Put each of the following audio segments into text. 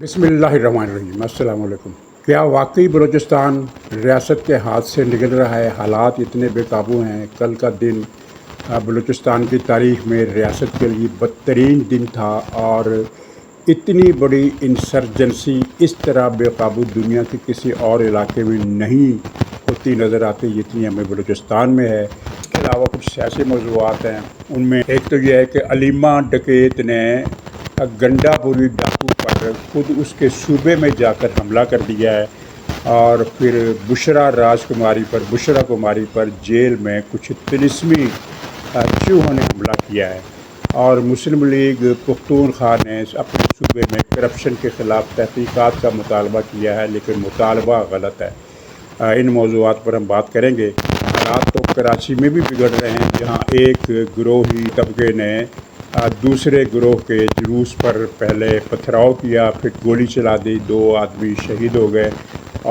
بسم اللہ الرحمن الرحیم، السلام علیکم۔ کیا واقعی بلوچستان ریاست کے ہاتھ سے نکل رہا ہے؟ حالات اتنے بے قابو ہیں۔ کل کا دن بلوچستان کی تاریخ میں ریاست کے لیے بدترین دن تھا، اور اتنی بڑی انسرجنسی اس طرح بے قابو دنیا کے کسی اور علاقے میں نہیں ہوتی نظر آتی جتنی ہمیں بلوچستان میں ہے۔ اس کے علاوہ کچھ سیاسی موضوعات ہیں، ان میں ایک تو یہ ہے کہ علیمہ ڈکیت نے گنڈا پوری ڈاکو پر خود اس کے صوبے میں جا کر حملہ کر دیا ہے، اور پھر بشرا کماری پر جیل میں کچھ طلسمی چوہوں نے حملہ کیا ہے، اور مسلم لیگ پختونخوا نے اپنے صوبے میں کرپشن کے خلاف تحقیقات کا مطالبہ کیا ہے، لیکن مطالبہ غلط ہے۔ ان موضوعات پر ہم بات کریں گے۔ حالات تو کراچی میں بھی بگڑ رہے ہیں، جہاں ایک گروہی طبقے نے دوسرے گروہ کے جلوس پر پہلے پتھراؤ کیا، پھر گولی چلا دی، 2 آدمی شہید ہو گئے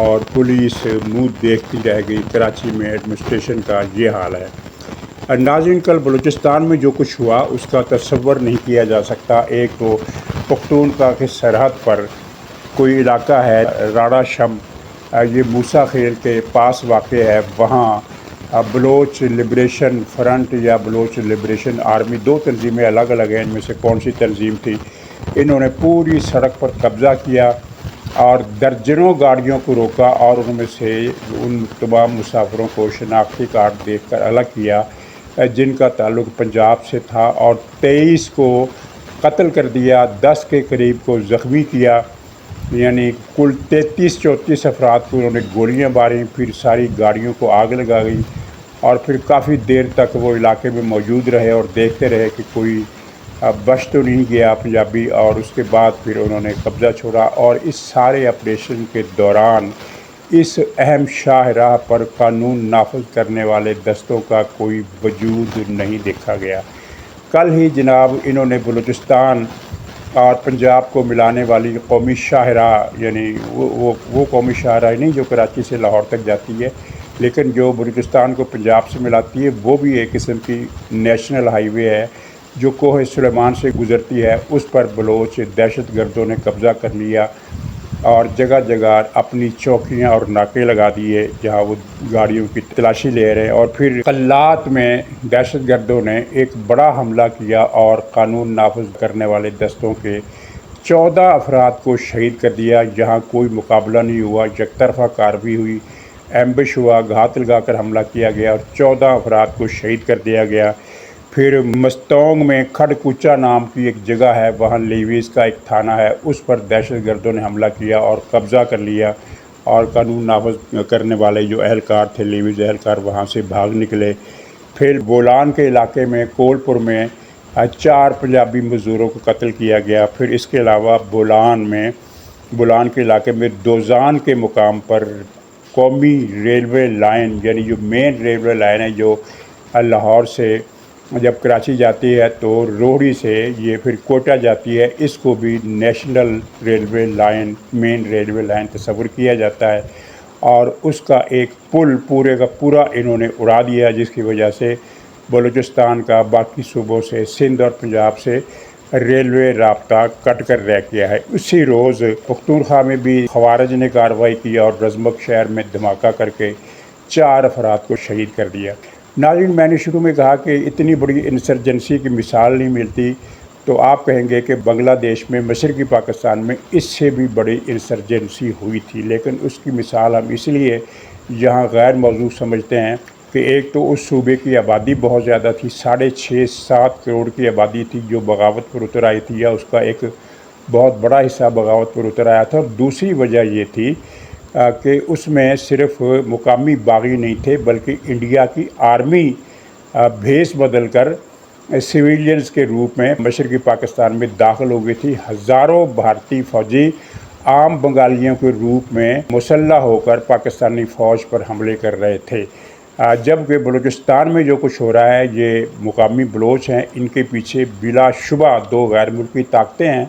اور پولیس منہ دیکھتی رہ گئی۔ کراچی میں ایڈمنسٹریشن کا یہ حال ہے۔ ناظرین، کل بلوچستان میں جو کچھ ہوا اس کا تصور نہیں کیا جا سکتا۔ ایک تو پختونخوا کے سرحد پر کوئی علاقہ ہے راڑا شم، یہ موسیٰ خیل کے پاس واقع ہے، وہاں بلوچ لبریشن فرنٹ یا بلوچ لبریشن آرمی، 2 تنظیمیں الگ الگ ہیں، ان میں سے کون سی تنظیم تھی، انہوں نے پوری سڑک پر قبضہ کیا اور درجنوں گاڑیوں کو روکا، اور ان میں سے ان تمام مسافروں کو شناختی کارڈ دیکھ کر الگ کیا جن کا تعلق پنجاب سے تھا، اور 23 کو قتل کر دیا، 10 کے قریب کو زخمی کیا، یعنی کل 33-34 افراد کو انہوں نے گولیاں ماریں، پھر ساری گاڑیوں کو آگ لگا گئی، اور پھر کافی دیر تک وہ علاقے میں موجود رہے اور دیکھتے رہے کہ کوئی بچ تو نہیں گیا پنجابی، اور اس کے بعد پھر انہوں نے قبضہ چھوڑا۔ اور اس سارے آپریشن کے دوران اس اہم شاہراہ پر قانون نافذ کرنے والے دستوں کا کوئی وجود نہیں دیکھا گیا۔ کل ہی جناب انہوں نے بلوچستان اور پنجاب کو ملانے والی قومی شاہراہ، یعنی وہ قومی شاہراہ نہیں جو کراچی سے لاہور تک جاتی ہے، لیکن جو بلوچستان کو پنجاب سے ملاتی ہے، وہ بھی ایک قسم کی نیشنل ہائی وے ہے جو کوہ سلیمان سے گزرتی ہے۔ اس پر بلوچ دہشت گردوں نے قبضہ کر لیا اور جگہ جگہ اپنی چوکیاں اور ناکے لگا دیے جہاں وہ گاڑیوں کی تلاشی لے رہے ہیں، اور پھر قلات میں دہشت گردوں نے ایک بڑا حملہ کیا اور قانون نافذ کرنے والے دستوں کے 14 افراد کو شہید کر دیا۔ جہاں کوئی مقابلہ نہیں ہوا، یک طرفہ کارروائی ہوئی، ایمبش ہوا، گھات لگا کر حملہ کیا گیا اور 14 افراد کو شہید کر دیا گیا۔ پھر مستونگ میں کھڑ کوچا نام کی ایک جگہ ہے، وہاں لیویز کا ایک تھانہ ہے، اس پر دہشت گردوں نے حملہ کیا اور قبضہ کر لیا، اور قانون نافذ کرنے والے جو اہلکار تھے، لیویز اہلکار، وہاں سے بھاگ نکلے۔ پھر بولان کے علاقے میں کولپور میں 4 پنجابی مزدوروں کو قتل کیا گیا۔ پھر اس کے علاوہ بولان کے علاقے میں دوزان کے مقام پر قومی ریلوے لائن، یعنی جو مین ریلوے لائن ہے جو لاہور سے جب کراچی جاتی ہے تو روہڑی سے یہ پھر کوئٹہ جاتی ہے، اس کو بھی نیشنل ریلوے لائن، مین ریلوے لائن تصور کیا جاتا ہے، اور اس کا ایک پل پورے کا پورا انہوں نے اڑا دیا، جس کی وجہ سے بلوچستان کا باقی صوبوں سے، سندھ اور پنجاب سے ریلوے رابطہ کٹ کر رہ گیا ہے۔ اسی روز پختونخوا میں بھی خوارج نے کارروائی کی اور رزمک شہر میں دھماکہ کر کے 4 افراد کو شہید کر دیا۔ ناظرین، میں نے شروع میں کہا کہ اتنی بڑی انسرجنسی کی مثال نہیں ملتی، تو آپ کہیں گے کہ بنگلہ دیش میں، مشرقی پاکستان میں اس سے بھی بڑی انسرجنسی ہوئی تھی، لیکن اس کی مثال ہم اس لیے یہاں غیر موضوع سمجھتے ہیں کہ ایک تو اس صوبے کی آبادی بہت زیادہ تھی، 6.5-7 کروڑ کی آبادی تھی جو بغاوت پر اتر آئی تھی، یا اس کا ایک بہت بڑا حصہ بغاوت پر اتر آیا تھا۔ اور دوسری وجہ یہ تھی کہ اس میں صرف مقامی باغی نہیں تھے، بلکہ انڈیا کی آرمی بھیس بدل کر سویلینز کے روپ میں مشرقی پاکستان میں داخل ہو گئی تھی۔ ہزاروں بھارتی فوجی عام بنگالیوں کے روپ میں مسلح ہو کر پاکستانی فوج پر حملے کر رہے تھے، جبکہ بلوچستان میں جو کچھ ہو رہا ہے، یہ مقامی بلوچ ہیں، ان کے پیچھے بلا شبہ 2 غیر ملکی طاقتیں ہیں،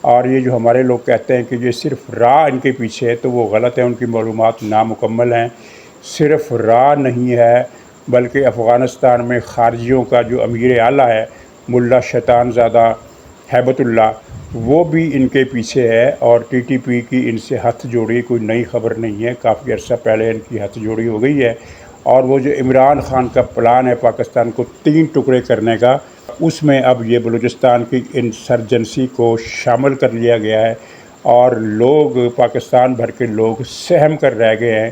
اور یہ جو ہمارے لوگ کہتے ہیں کہ یہ صرف ان کے پیچھے ہے، تو وہ غلط ہے، ان کی معلومات نامکمل ہیں۔ صرف نہیں ہے، بلکہ افغانستان میں خارجیوں کا جو امیر اعلیٰ ہے، ملا شیطان زادہ ہیبت اللہ، وہ بھی ان کے پیچھے ہے اور ٹی ٹی پی کی ان سے ہاتھ جوڑی کوئی نئی خبر نہیں ہے، کافی عرصہ پہلے ان کی ہاتھ جوڑی ہو گئی ہے۔ اور وہ جو عمران خان کا پلان ہے پاکستان کو 3 ٹکڑے کرنے کا، اس میں اب یہ بلوچستان کی انسرجنسی کو شامل کر لیا گیا ہے، اور لوگ پاکستان بھر کے لوگ سہم کر رہ گئے ہیں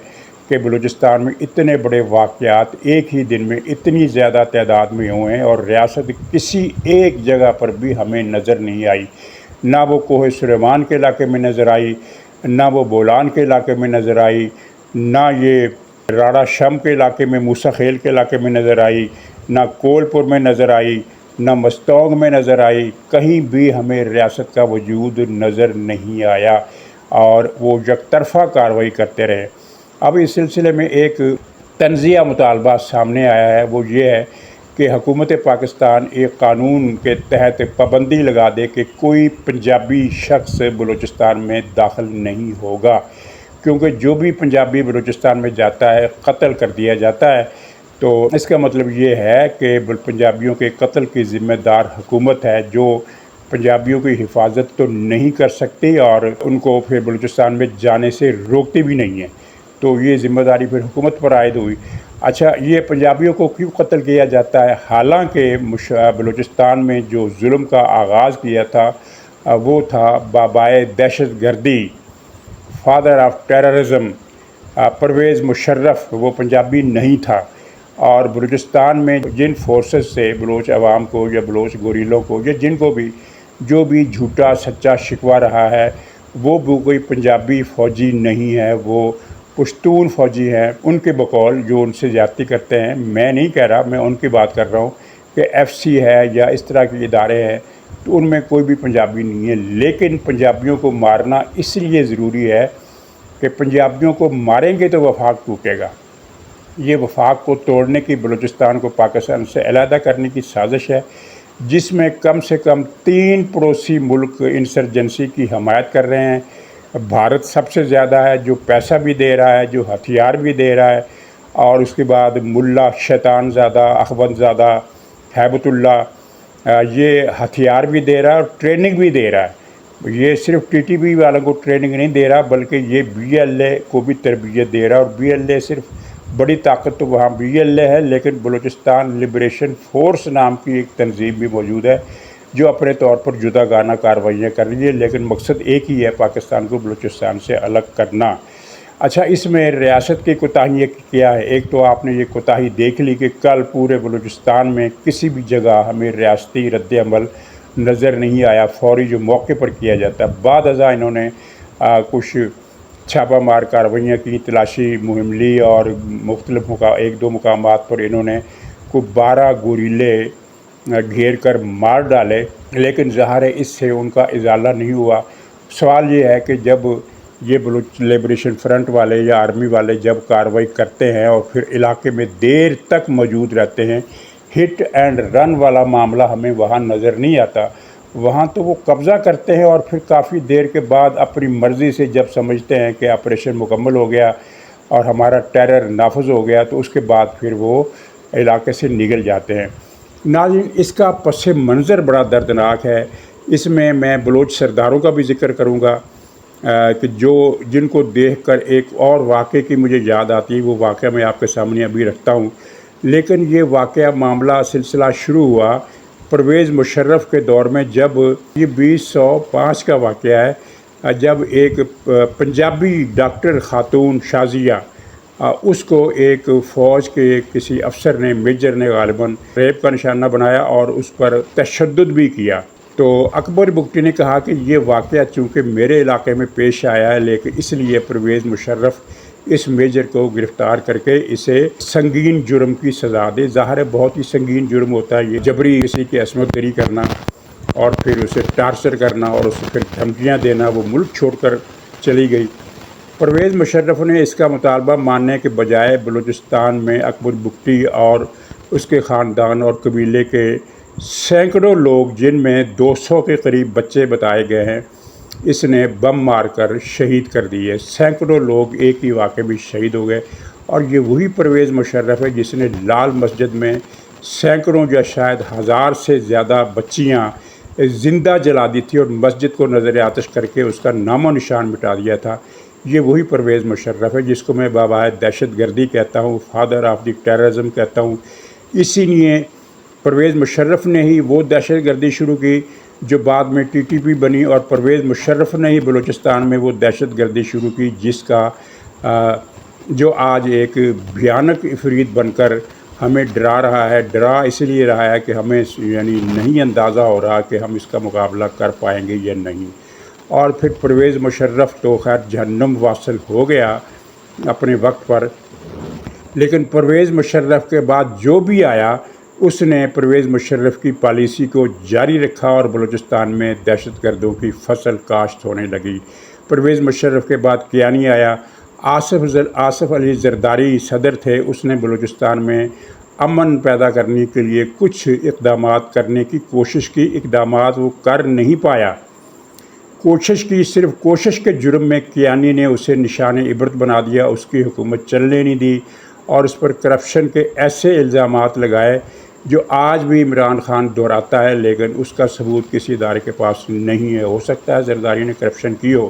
کہ بلوچستان میں اتنے بڑے واقعات ایک ہی دن میں اتنی زیادہ تعداد میں ہوئے ہیں، اور ریاست کسی ایک جگہ پر بھی ہمیں نظر نہیں آئی، نہ وہ کوہ سلیمان کے علاقے میں نظر آئی، نہ وہ بولان کے علاقے میں نظر آئی، نہ یہ راڑا شم کے علاقے میں، موسیٰ خیل کے علاقے میں نظر آئی، نہ کول پور میں نظر آئی، نہ مستونگ میں نظر آئی، کہیں بھی ہمیں ریاست کا وجود نظر نہیں آیا، اور وہ یک طرفہ کارروائی کرتے رہے۔ اب اس سلسلے میں ایک تنزیہ مطالبہ سامنے آیا ہے، وہ یہ ہے کہ حکومت پاکستان ایک قانون کے تحت پابندی لگا دے کہ کوئی پنجابی شخص بلوچستان میں داخل نہیں ہوگا، کیونکہ جو بھی پنجابی بلوچستان میں جاتا ہے قتل کر دیا جاتا ہے۔ تو اس کا مطلب یہ ہے کہ پنجابیوں کے قتل کی ذمہ دار حکومت ہے، جو پنجابیوں کی حفاظت تو نہیں کر سکتی اور ان کو پھر بلوچستان میں جانے سے روکتی بھی نہیں ہے، تو یہ ذمہ داری پھر حکومت پر عائد ہوئی۔ اچھا، یہ پنجابیوں کو کیوں قتل کیا جاتا ہے؟ حالانکہ بلوچستان میں جو ظلم کا آغاز کیا تھا وہ تھا بابائے دہشت گردی، father of terrorism, Pervez Musharraf, وہ پنجابی نہیں تھا، اور بلوچستان میں جن فورسز سے بلوچ عوام کو یا بلوچ گوریلوں کو یا جن کو بھی جو بھی جھوٹا سچا شکوہ رہا ہے، وہ کوئی پنجابی فوجی نہیں ہے، وہ پشتون فوجی ہیں۔ ان کے بقول جو ان سے زیادتی کرتے ہیں، میں نہیں کہہ رہا، میں ان کی بات کر رہا ہوں کہ ایف سی ہے یا اس طرح کے ادارے ہیں، تو ان میں کوئی بھی پنجابی نہیں ہے۔ لیکن پنجابیوں کو مارنا اس لیے ضروری ہے کہ پنجابیوں کو ماریں گے تو وفاق ٹوٹے گا۔ یہ وفاق کو توڑنے کی، بلوچستان کو پاکستان سے علیحدہ کرنے کی سازش ہے، جس میں کم سے کم 3 پڑوسی ملک انسرجنسی کی حمایت کر رہے ہیں۔ بھارت سب سے زیادہ ہے، جو پیسہ بھی دے رہا ہے، جو ہتھیار بھی دے رہا ہے، اور اس کے بعد ملا شیطان زادہ، اخوند زادہ، ہیبت اللہ، یہ ہتھیار بھی دے رہا ہے اور ٹریننگ بھی دے رہا ہے۔ یہ صرف ٹی ٹی پی والوں کو ٹریننگ نہیں دے رہا، بلکہ یہ بی ایل اے کو بھی تربیت دے رہا ہے، اور بی ایل اے صرف بڑی طاقت تو وہاں بی ایل اے ہے، لیکن بلوچستان لبریشن فورس نام کی ایک تنظیم بھی موجود ہے جو اپنے طور پر جدا گانہ کارروائیاں کر رہی ہے، لیکن مقصد ایک ہی ہے، پاکستان کو بلوچستان سے الگ کرنا۔ اچھا، اس میں ریاست کی کوتاہی کیا ہے؟ ایک تو آپ نے یہ کوتاہی دیکھ لی کہ کل پورے بلوچستان میں کسی بھی جگہ ہمیں ریاستی رد عمل نظر نہیں آیا، فوری جو موقع پر کیا جاتا ہے۔ بعد ازاں انہوں نے کچھ چھاپہ مار کارروائیاں کی، تلاشی مہم لی، اور مختلف 1-2 مقامات پر انہوں نے کوئی 12 گوریلے گھیر کر مار ڈالے، لیکن ظاہر ہے اس سے ان کا ازالہ نہیں ہوا۔ سوال یہ ہے کہ جب یہ بلوچ لبریشن فرنٹ والے یا آرمی والے جب کارروائی کرتے ہیں اور پھر علاقے میں دیر تک موجود رہتے ہیں، ہٹ اینڈ رن والا معاملہ ہمیں وہاں نظر نہیں آتا۔ وہاں تو وہ قبضہ کرتے ہیں اور پھر کافی دیر کے بعد اپنی مرضی سے جب سمجھتے ہیں کہ آپریشن مکمل ہو گیا اور ہمارا ٹیرر نافذ ہو گیا، تو اس کے بعد پھر وہ علاقے سے نکل جاتے ہیں۔ ناظرین، اس کا پس منظر بڑا دردناک ہے۔ اس میں بلوچ سرداروں کا بھی ذکر کروں گا کہ جن کو دیکھ کر ایک اور واقعے کی مجھے یاد آتی ہے، وہ واقعہ میں آپ کے سامنے ابھی رکھتا ہوں۔ لیکن یہ واقعہ معاملہ سلسلہ شروع ہوا پرویز مشرف کے دور میں، جب یہ 2005 کا واقعہ ہے، جب ایک پنجابی ڈاکٹر خاتون شازیہ، اس کو ایک فوج کے کسی افسر نے، میجر نے غالباً ریپ کا نشانہ بنایا اور اس پر تشدد بھی کیا۔ تو اکبر بگٹی نے کہا کہ یہ واقعہ چونکہ میرے علاقے میں پیش آیا ہے، لیکن اس لیے پرویز مشرف اس میجر کو گرفتار کر کے اسے سنگین جرم کی سزا دے۔ ظاہر ہے بہت ہی سنگین جرم ہوتا ہے یہ، جبری کسی کی عصمت دری کرنا اور پھر اسے ٹارچر کرنا اور اسے پھر دھمکیاں دینا۔ وہ ملک چھوڑ کر چلی گئی۔ پرویز مشرف نے اس کا مطالبہ ماننے کے بجائے بلوچستان میں اکبر بگٹی اور اس کے خاندان اور قبیلے کے سینکڑوں لوگ، جن میں 200 کے قریب بچے بتائے گئے ہیں، اس نے بم مار کر شہید کر دیے۔ سینکڑوں لوگ ایک ہی واقعے میں شہید ہو گئے، اور یہ وہی پرویز مشرف ہے جس نے لال مسجد میں سینکڑوں یا شاید 1000 سے زیادہ بچیاں زندہ جلا دی تھی اور مسجد کو نظر آتش کر کے اس کا نام و نشان مٹا دیا تھا۔ یہ وہی پرویز مشرف ہے جس کو میں باوائے دہشت گردی کہتا ہوں، فادر آف دی ٹیررزم کہتا ہوں۔ اسی لیے پرویز مشرف نے ہی وہ دہشت گردی شروع کی جو بعد میں ٹی ٹی پی بنی، اور پرویز مشرف نے ہی بلوچستان میں وہ دہشت گردی شروع کی جس کا جو آج ایک بھیانک عفریت بن کر ہمیں ڈرا رہا ہے۔ ڈرا اس لیے رہا ہے کہ ہمیں یعنی نہیں اندازہ ہو رہا کہ ہم اس کا مقابلہ کر پائیں گے یا نہیں۔ اور پھر پرویز مشرف تو خیر جہنم واصل ہو گیا اپنے وقت پر، لیکن پرویز مشرف کے بعد جو بھی آیا اس نے پرویز مشرف کی پالیسی کو جاری رکھا اور بلوچستان میں دہشت گردوں کی فصل کاشت ہونے لگی۔ پرویز مشرف کے بعد کیانی آیا، آصف علی زرداری صدر تھے، اس نے بلوچستان میں امن پیدا کرنے کے لیے کچھ اقدامات کرنے کی کوشش کی، اقدامات وہ کر نہیں پایا۔ کوشش کی، صرف کوشش کے جرم میں کیانی نے اسے نشان عبرت بنا دیا، اس کی حکومت چلنے نہیں دی اور اس پر کرپشن کے ایسے الزامات لگائے جو آج بھی عمران خان دہراتا ہے، لیکن اس کا ثبوت کسی ادارے کے پاس نہیں ہے۔ ہو سکتا ہے زرداری نے کرپشن کی ہو،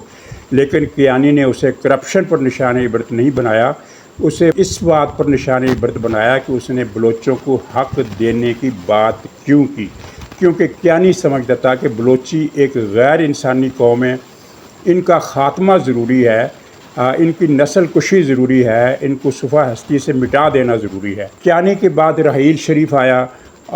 لیکن کیانی نے اسے کرپشن پر نشان عبرت نہیں بنایا، اسے اس بات پر نشان عبرت بنایا کہ اس نے بلوچوں کو حق دینے کی بات کیوں کی، کیونکہ کیانی سمجھتا تھا کہ بلوچی ایک غیر انسانی قوم ہے، ان کا خاتمہ ضروری ہے، ان کی نسل کشی ضروری ہے، ان کو صفحہ ہستی سے مٹا دینا ضروری ہے۔ کیانی کے بعد رحیل شریف آیا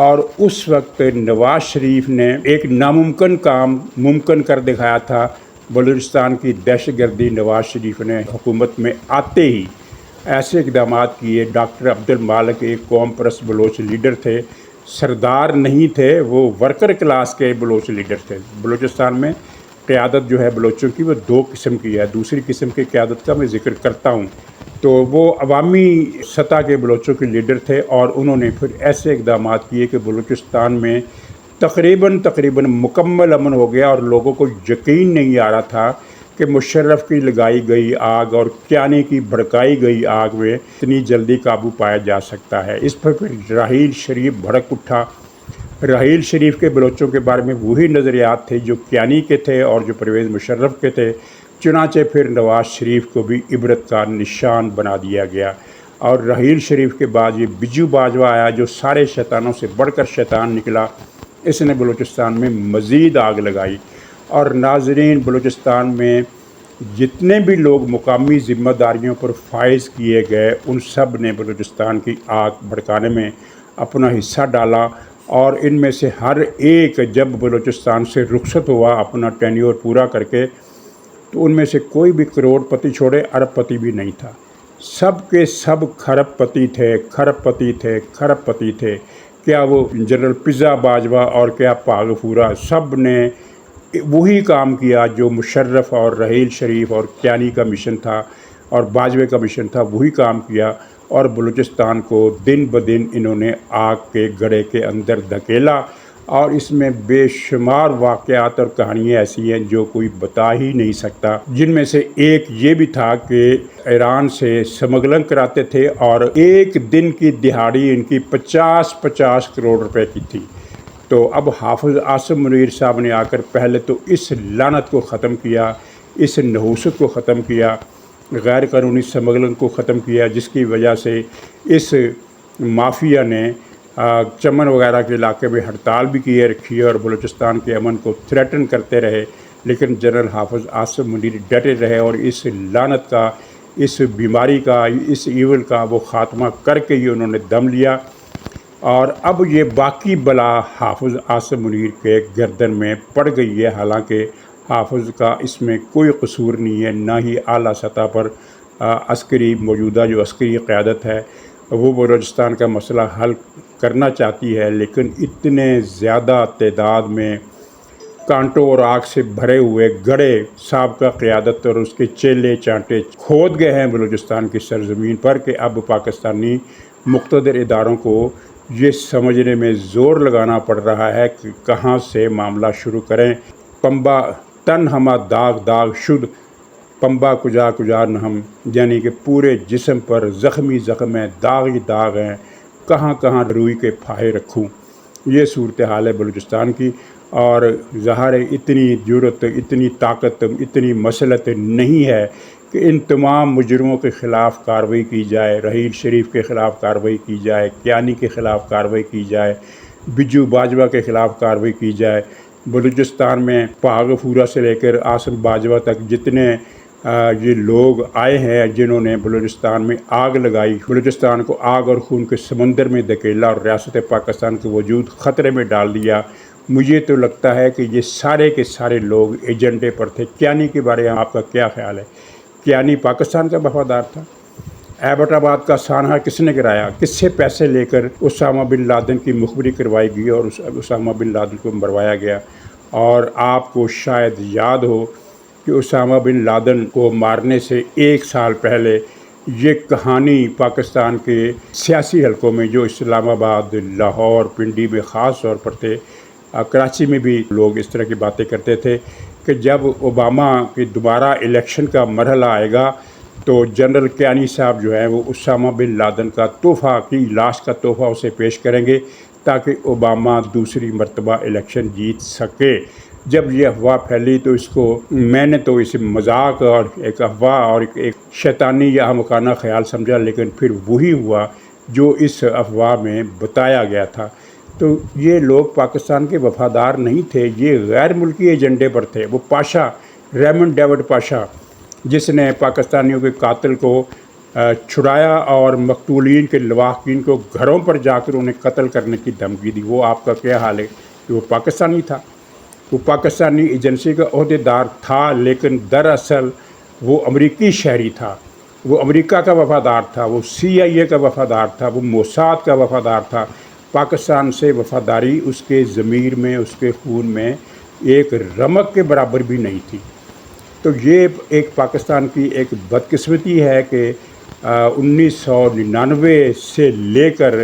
اور اس وقت نواز شریف نے ایک ناممکن کام ممکن کر دکھایا تھا۔ بلوچستان کی دہشت گردی نواز شریف نے حکومت میں آتے ہی ایسے اقدامات کیے۔ ڈاکٹر عبد المالک ایک قوم پرست بلوچ لیڈر تھے، سردار نہیں تھے، وہ ورکر کلاس کے بلوچ لیڈر تھے۔ بلوچستان میں قیادت جو ہے بلوچوں کی وہ دو قسم کی ہے، دوسری قسم کی قیادت کا میں ذکر کرتا ہوں۔ تو وہ عوامی سطح کے بلوچوں کے لیڈر تھے اور انہوں نے پھر ایسے اقدامات کیے کہ بلوچستان میں تقریباً مکمل امن ہو گیا اور لوگوں کو یقین نہیں آ رہا تھا کہ مشرف کی لگائی گئی آگ اور کیانی کی بھڑکائی گئی آگ میں اتنی جلدی قابو پایا جا سکتا ہے۔ اس پر پھر رحیل شریف بھڑک اٹھا۔ رحیل شریف کے بلوچوں کے بارے میں وہی نظریات تھے جو کیانی کے تھے اور جو پرویز مشرف کے تھے، چنانچہ پھر نواز شریف کو بھی عبرت کا نشان بنا دیا گیا۔ اور رحیل شریف کے بعد یہ بجو باجوہ آیا جو سارے شیطانوں سے بڑھ کر شیطان نکلا، اس نے بلوچستان میں مزید آگ لگائی۔ اور ناظرین، بلوچستان میں جتنے بھی لوگ مقامی ذمہ داریوں پر فائز کیے گئے ان سب نے بلوچستان کی آگ بھڑکانے میں اپنا حصہ ڈالا، اور ان میں سے ہر ایک جب بلوچستان سے رخصت ہوا اپنا ٹینیور پورا کر کے، تو ان میں سے کوئی بھی کروڑ پتی چھوڑے ارب پتی بھی نہیں تھا، سب کے سب کھرب پتی تھے۔ کیا وہ جنرل پزا باجوہ اور کیا پاغفورہ، سب نے وہی کام کیا جو مشرف اور رحیل شریف اور کیانی کا مشن تھا اور باجوے کا مشن تھا، وہی کام کیا، اور بلوچستان کو دن بدن انہوں نے آگ کے گڑھے کے اندر دھکیلا۔ اور اس میں بے شمار واقعات اور کہانیاں ایسی ہیں جو کوئی بتا ہی نہیں سکتا، جن میں سے ایک یہ بھی تھا کہ ایران سے سمگلنگ کراتے تھے اور ایک دن کی دہاڑی ان کی 50 کروڑ روپے کی تھی۔ تو اب حافظ عاصم منیر صاحب نے آ کر پہلے تو اس لعنت کو ختم کیا، اس نحوست کو ختم کیا، غیر قانونی سمگلنگ کو ختم کیا، جس کی وجہ سے اس مافیا نے چمن وغیرہ کے علاقے میں ہڑتال بھی کیے رکھی ہے اور بلوچستان کے امن کو تھریٹن کرتے رہے، لیکن جنرل حافظ عاصم منیر ڈٹے رہے اور اس لعنت کا، اس بیماری کا، اس ایول کا وہ خاتمہ کر کے ہی انہوں نے دم لیا۔ اور اب یہ باقی بلا حافظ عاصم منیر کے گردن میں پڑ گئی ہے، حالانکہ حافظ کا اس میں کوئی قصور نہیں ہے، نہ ہی اعلیٰ سطح پر عسکری موجودہ جو عسکری قیادت ہے وہ بلوچستان کا مسئلہ حل کرنا چاہتی ہے، لیکن اتنے زیادہ تعداد میں کانٹوں اور آگ سے بھرے ہوئے گڑھے سابقہ قیادت اور اس کے چیلے چانٹے کھود گئے ہیں بلوچستان کی سرزمین پر کہ اب پاکستانی مقتدر اداروں کو یہ سمجھنے میں زور لگانا پڑ رہا ہے کہ کہاں سے معاملہ شروع کریں۔ پمبا تن ہما داغ داغ شد، پمبا کجا کجا نہ ہم، یعنی کہ پورے جسم پر زخمی زخم ہیں، داغ ہی داغ ہیں، کہاں کہاں روئی کے پھاہے رکھوں۔ یہ صورتحال ہے بلوچستان کی، اور ظاہر ہے اتنی جرأت، اتنی طاقت، اتنی مسلط نہیں ہے کہ ان تمام مجرموں کے خلاف کارروائی کی جائے، رحیل شریف کے خلاف کارروائی کی جائے، کیانی کے خلاف کارروائی کی جائے، بجو باجوہ کے خلاف کارروائی کی جائے۔ بلوچستان میں پاغفورہ سے لے کر آصف باجوہ تک جتنے یہ لوگ آئے ہیں جنہوں نے بلوچستان میں آگ لگائی، بلوچستان کو آگ اور خون کے سمندر میں دھکیلا اور ریاست پاکستان کے وجود خطرے میں ڈال دیا، مجھے تو لگتا ہے کہ یہ سارے کے سارے لوگ ایجنڈے پر تھے۔ کیانی کے بارے میں آپ کا کیا خیال ہے؟ کیانی پاکستان کا وفادار تھا؟ ایبٹ آباد کا سانحہ کس نے کرایا؟ کس سے پیسے لے کر اسامہ بن لادن کی مخبری کروائی گئی اور اسامہ بن لادن کو مروایا گیا؟ اور آپ کو شاید یاد ہو کہ اسامہ بن لادن کو مارنے سے 1 سال پہلے یہ کہانی پاکستان کے سیاسی حلقوں میں، جو اسلام آباد، لاہور، پنڈی میں خاص طور پر تھے، کراچی میں بھی لوگ اس طرح کی باتیں کرتے تھے کہ جب اوباما کی دوبارہ الیکشن کا مرحلہ آئے گا تو جنرل کیانی صاحب جو ہیں وہ اسامہ بن لادن کا تحفہ کی لاش کا تحفہ اسے پیش کریں گے تاکہ اوباما دوسری مرتبہ الیکشن جیت سکے۔ جب یہ افواہ پھیلی تو میں نے تو اسے مذاق اور ایک افواہ اور ایک شیطانی یا احمقانہ خیال سمجھا، لیکن پھر وہی ہوا جو اس افواہ میں بتایا گیا تھا۔ تو یہ لوگ پاکستان کے وفادار نہیں تھے، یہ غیر ملکی ایجنڈے پر تھے۔ وہ پاشا ریمنڈ ڈیوڈ پاشا جس نے پاکستانیوں کے قاتل کو چھڑایا اور مقتولین کے لواحقین کو گھروں پر جا کر انہیں قتل کرنے کی دھمکی دی، وہ آپ کا کیا حال ہے کہ وہ پاکستانی تھا؟ وہ پاکستانی ایجنسی کا عہدیدار تھا، لیکن دراصل وہ امریکی شہری تھا، وہ امریکہ کا وفادار تھا، وہ CIA کا وفادار تھا، وہ موساد کا وفادار تھا۔ پاکستان سے وفاداری اس کے ضمیر میں، اس کے خون میں ایک رمق کے برابر بھی نہیں تھی۔ تو یہ ایک پاکستان کی ایک بدقسمتی ہے کہ 1999 سے لے کر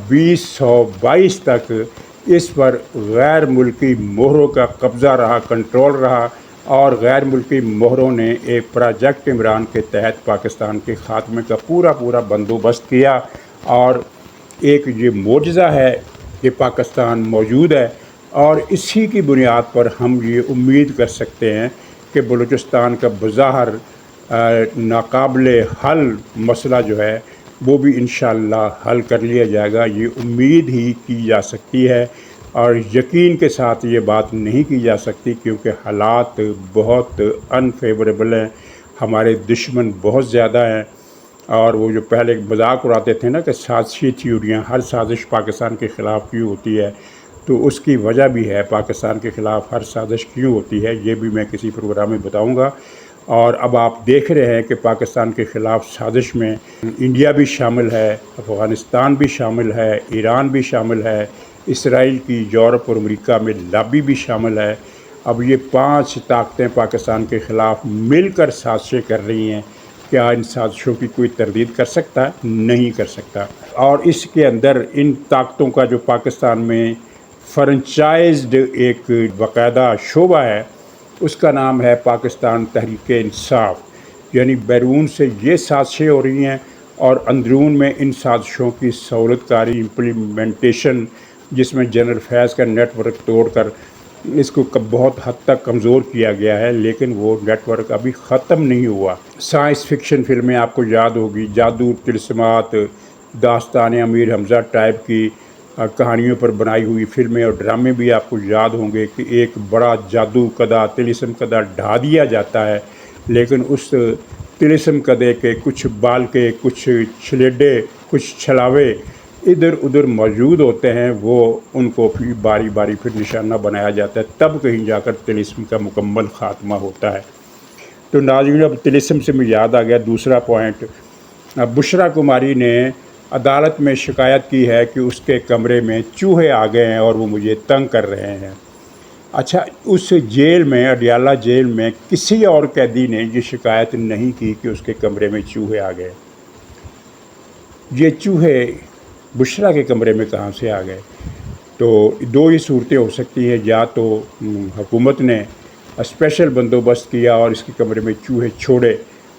2022 تک اس پر غیر ملکی مہروں کا قبضہ رہا، کنٹرول رہا، اور غیر ملکی مہروں نے ایک پروجیکٹ عمران کے تحت پاکستان کے خاتمے کا پورا بندوبست کیا۔ اور ایک یہ معجزہ ہے کہ پاکستان موجود ہے، اور اسی کی بنیاد پر ہم یہ امید کر سکتے ہیں کہ بلوچستان کا بظاہر ناقابل حل مسئلہ جو ہے وہ بھی انشاءاللہ حل کر لیا جائے گا۔ یہ امید ہی کی جا سکتی ہے اور یقین کے ساتھ یہ بات نہیں کی جا سکتی، کیونکہ حالات بہت انفیوریبل ہیں، ہمارے دشمن بہت زیادہ ہیں۔ اور وہ جو پہلے مذاق اڑاتے تھے نا کہ سازشی تھیوریاں، ہر سازش پاکستان کے خلاف کیوں ہوتی ہے، تو اس کی وجہ بھی ہے پاکستان کے خلاف ہر سازش کیوں ہوتی ہے، یہ بھی میں کسی پروگرام میں بتاؤں گا۔ اور اب آپ دیکھ رہے ہیں کہ پاکستان کے خلاف سازش میں انڈیا بھی شامل ہے، افغانستان بھی شامل ہے، ایران بھی شامل ہے، اسرائیل کی یورپ اور امریکہ میں لابی بھی شامل ہے۔ اب یہ 5 طاقتیں پاکستان کے خلاف مل کر سازشیں کر رہی ہیں۔ کیا ان سازشوں کی کوئی تردید کر سکتا ہے؟ نہیں کر سکتا۔ اور اس کے اندر ان طاقتوں کا جو پاکستان میں فرنچائزڈ ایک باقاعدہ شعبہ ہے، اس کا نام ہے پاکستان تحریک انصاف۔ یعنی بیرون سے یہ سازشیں ہو رہی ہیں اور اندرون میں ان سازشوں کی سہولت کاری، امپلیمنٹیشن، جس میں جنرل فیض کا نیٹ ورک توڑ کر اس کو بہت حد تک کمزور کیا گیا ہے، لیکن وہ نیٹ ورک ابھی ختم نہیں ہوا۔ سائنس فکشن فلمیں آپ کو یاد ہوگی، جادو، طلسمات، داستان امیر حمزہ ٹائپ کی کہانیوں پر بنائی ہوئی فلمیں اور ڈرامے بھی آپ کو یاد ہوں گے کہ ایک بڑا جادو کدا، طلسم کدا ڈھا دیا جاتا ہے، لیکن اس طلسم کدے کے کچھ بال کے، کچھ چھلیڈے، کچھ چھلاوے ادھر ادھر موجود ہوتے ہیں، وہ ان کو پھر باری باری پھر نشانہ بنایا جاتا ہے، تب کہیں جا کر طلسم کا مکمل خاتمہ ہوتا ہے۔ تو ناظرین، اب طلسم سے مجھے یاد آ گیا دوسرا پوائنٹ۔ بشرا کماری نے عدالت میں شکایت کی ہے کہ اس کے کمرے میں چوہے آ گئے ہیں اور وہ مجھے تنگ کر رہے ہیں۔ اچھا، اس جیل میں، اڈیالہ جیل میں، کسی اور قیدی نے یہ شکایت نہیں کی کہ اس کے کمرے میں چوہے آ گئے۔ یہ چوہے بشرا کے کمرے میں کہاں سے آ گئے؟ تو 2 ہی صورتیں ہو سکتی ہیں، یا تو حکومت نے اسپیشل بندوبست کیا اور اس کے کمرے میں چوہے چھوڑے۔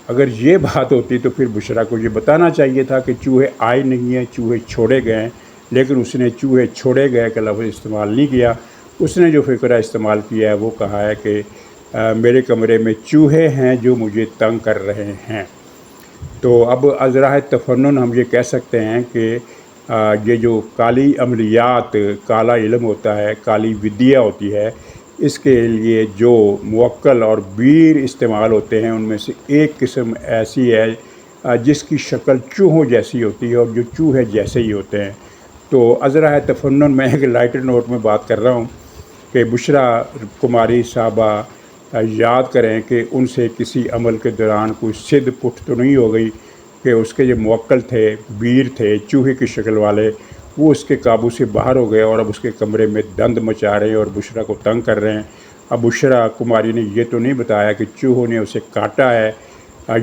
اگر یہ بات ہوتی تو پھر بشرا کو یہ بتانا چاہیے تھا کہ چوہے آئے نہیں ہیں، چوہے چھوڑے گئے ہیں، لیکن اس نے چوہے چھوڑے گئے کا لفظ استعمال نہیں کیا، اس نے جو فقرہ استعمال کیا ہے وہ کہا ہے کہ میرے کمرے میں چوہے ہیں جو مجھے تنگ کر رہے ہیں۔ تو اب ازراہ تفنن ہم یہ کہہ سکتے ہیں کہ یہ جو کالی عملیات، کالا علم ہوتا ہے، کالی ودیا ہوتی ہے، اس کے لیے جو موکل اور بیر استعمال ہوتے ہیں ان میں سے ایک قسم ایسی ہے جس کی شکل چوہوں جیسی ہوتی ہے اور جو چوہے جیسے ہی ہوتے ہیں۔ تو ازراہ تفنن میں ایک لائٹر نوٹ میں بات کر رہا ہوں کہ بشریٰ کماری صاحبہ یاد کریں کہ ان سے کسی عمل کے دوران کوئی سدھ پٹھ تو نہیں ہو گئی کہ اس کے جو موکل تھے، بیر تھے چوہے کی شکل والے، وہ اس کے قابو سے باہر ہو گئے اور اب اس کے کمرے میں دند مچا رہے ہیں اور بشریٰ کو تنگ کر رہے ہیں۔ اب بشریٰ کماری نے یہ تو نہیں بتایا کہ چوہوں نے اسے کاٹا ہے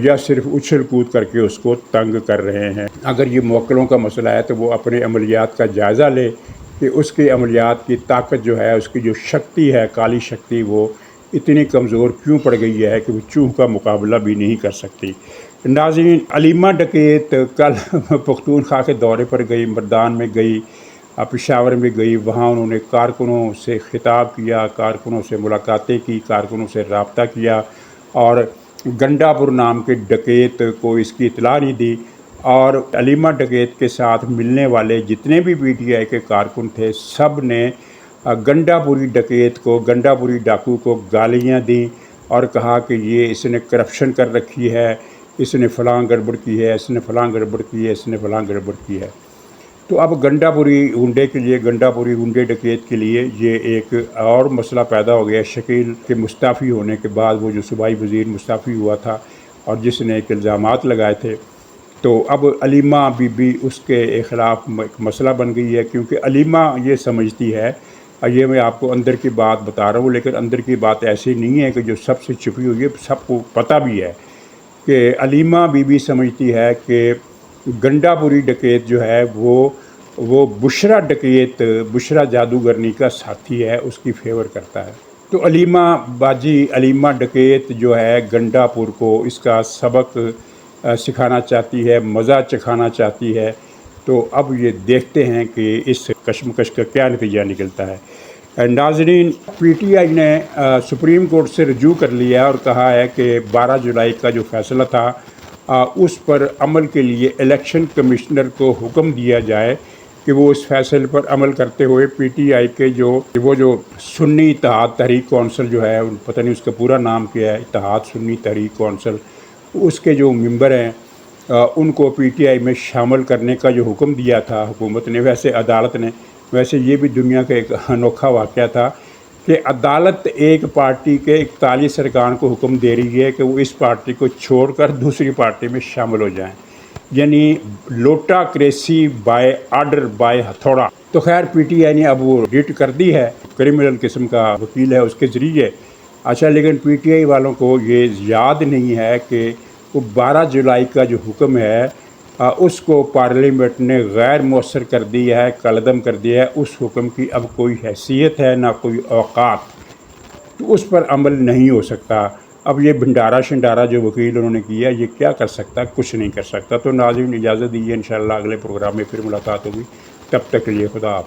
یا صرف اچھل کود کر کے اس کو تنگ کر رہے ہیں۔ اگر یہ موکلوں کا مسئلہ ہے تو وہ اپنے عملیات کا جائزہ لے کہ اس کے عملیات کی طاقت جو ہے، اس کی جو شکتی ہے، کالی شکتی، وہ اتنی کمزور کیوں پڑ گئی ہے کہ وہ چوہ کا مقابلہ بھی نہیں کر سکتی۔ ناظرین، علیمہ ڈکیت کل پختونخوا کے دورے پر گئی، مردان میں گئی، پشاور میں گئی، وہاں انہوں نے کارکنوں سے خطاب کیا، کارکنوں سے ملاقاتیں کی، کارکنوں سے رابطہ کیا اور گنڈا پور نام کے ڈکیت کو اس کی اطلاع نہیں دی، اور علیمہ ڈکیت کے ساتھ ملنے والے جتنے بھی پی ٹی آئی کے کارکن تھے سب نے گنڈا پوری ڈکیت کو، گنڈا پوری ڈاکو کو گالیاں دیں اور کہا کہ یہ اس نے کرپشن کر رکھی ہے، اس نے فلاں گڑبڑ کی ہے، اس نے فلاں گڑبڑ کی ہے، اس نے فلاں گڑبڑ کی ہے۔ تو اب گنڈا پوری گنڈے کے لیے، گنڈا پوری گنڈے ڈکیت کے لیے یہ ایک اور مسئلہ پیدا ہو گیا۔ شکیل کے مستعفی ہونے کے بعد وہ جو صوبائی وزیر مستعفی ہوا تھا اور جس نے ایک الزامات لگائے تھے، تو اب علیمہ بی بی اس کے خلاف ایک مسئلہ بن گئی ہے، کیونکہ علیمہ یہ سمجھتی ہے، یہ میں آپ کو اندر کی بات بتا رہا ہوں، لیکن اندر کی بات ایسی نہیں ہے کہ جو سب سے چھپی ہوئی ہے، سب کو پتہ بھی ہے کہ علیمہ بی بی سمجھتی ہے کہ گنڈا پوری ڈکیت جو ہے وہ بشریٰ ڈکیت، بشریٰ جادوگرنی کا ساتھی ہے، اس کی فیور کرتا ہے۔ تو علیمہ باجی، علیمہ ڈکیت جو ہے گنڈا پور کو اس کا سبق سکھانا چاہتی ہے، مزہ چکھانا چاہتی ہے۔ تو اب یہ دیکھتے ہیں کہ اس کشمکش کا کیا نتیجہ نکلتا ہے۔ ناظرین، پی ٹی آئی نے سپریم کورٹ سے رجوع کر لیا اور کہا ہے کہ 12 جولائی کا جو فیصلہ تھا اس پر عمل کے لیے الیکشن کمشنر کو حکم دیا جائے کہ وہ اس فیصلے پر عمل کرتے ہوئے پی ٹی آئی کے وہ جو سنی اتحاد تحریک کونسل جو ہے، پتہ نہیں اس کا پورا نام کیا ہے، اتحاد سنی تحریک کونسل، اس کے جو ممبر ہیں ان کو پی ٹی آئی میں شامل کرنے کا جو حکم دیا تھا حکومت نے، ویسے عدالت نے، ویسے یہ بھی دنیا کا ایک انوکھا واقعہ تھا کہ عدالت ایک پارٹی کے 41 ارکان کو حکم دے رہی ہے کہ وہ اس پارٹی کو چھوڑ کر دوسری پارٹی میں شامل ہو جائیں، یعنی لوٹا کریسی بائی آرڈر بائی ہتھوڑا۔ تو خیر پی ٹی آئی نے اب وہ ریٹ کر دی ہے، کرمنل قسم کا وکیل ہے اس کے ذریعے۔ اچھا، لیکن پی ٹی آئی والوں کو یہ یاد نہیں ہے کہ وہ 12 جولائی کا جو حکم ہے اس کو پارلیمنٹ نے غیر مؤثر کر دیا ہے، کالعدم کر دیا ہے۔ اس حکم کی اب کوئی حیثیت ہے نہ کوئی اوقات، تو اس پر عمل نہیں ہو سکتا۔ اب یہ بھنڈارا شنڈارا جو وکیل انہوں نے کیا، یہ کیا کر سکتا؟ کچھ نہیں کر سکتا۔ تو ناظرین، اجازت دیجیے، انشاءاللہ اگلے پروگرام میں پھر ملاقات ہوگی، تب تک کے لیے خدا حافظ۔